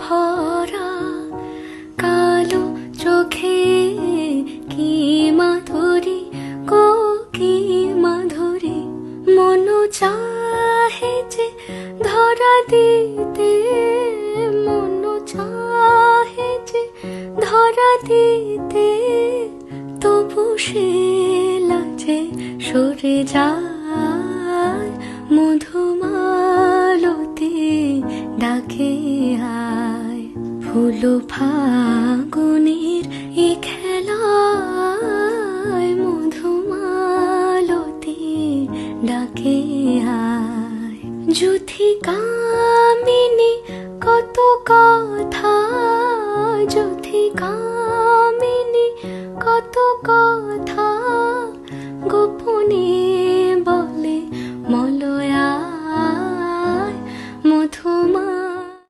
ভরা কালো চোখে কি মাধুরী গো কি মাধুরী, মন চাহে যে ধরা দিতে, মন চাহে যে ধরা দিতে, তবু সে লাজে সরে যায়। মধুমালতী ডাকে আয়, ফুল ফাগুনের এ খেলায়, মধুমালতী ডাকে আয়। যুথি কামিনী কত